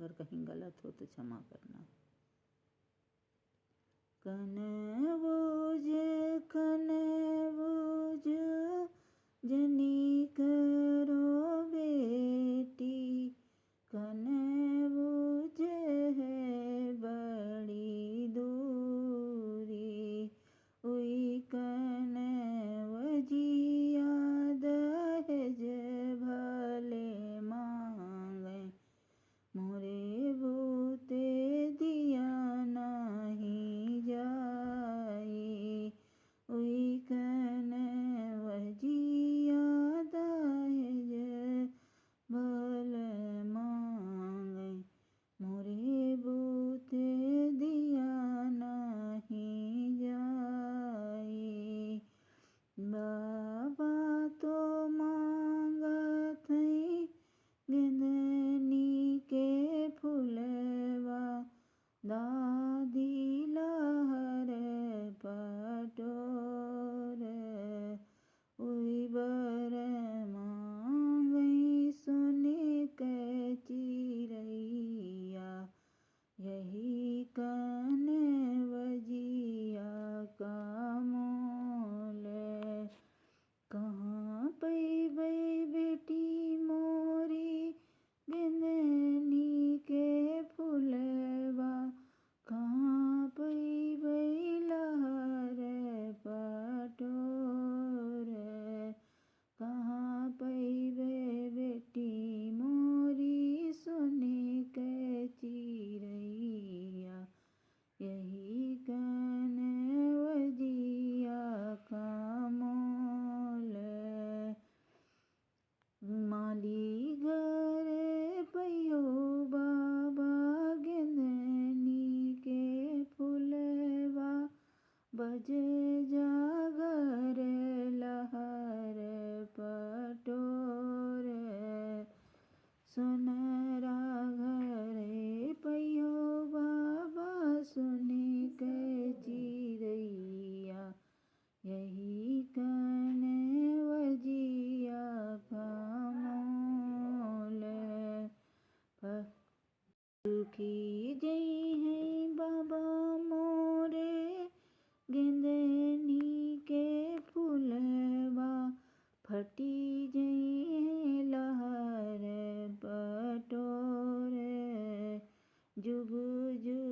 अगर कहीं गलत हो तो क्षमा करना। कनबूज कनबूज जनी करो बेटी, कनबूज है बड़ी दूरी, उई कनवजिया दहेज भले मांगे, मोरे बूते दिया नहीं जाई, उई कनवजिया दहेज भले मांगे, मोरे बूते दिया नहीं जाई। बाबा तो मांगत हई गेंदनी के फूलवा, दादी लहर पटोर, उई बर मांगई सोने के चिरैया, यही कनवजिया का मोल। कहाँ पैबै बेटी मोरी गेंदनी के फूलवा, कहाँ पैबै लहर पटोर, कहाँ पैबै बेटी मोरी सोने के चिरैया, यही कनवजिया का मोल। माली घर पैयो बाबा गेंदनी के फूलवा, बज जागर लहर पटोर, सोनरा घरे पैयो बाबा सोने के चिरैया, यही कनवजिया का मोल। सुखी जई है बाबा मोरे गेंदनी के फूलवा, फटी जई है लहर पटोर, जुग जुग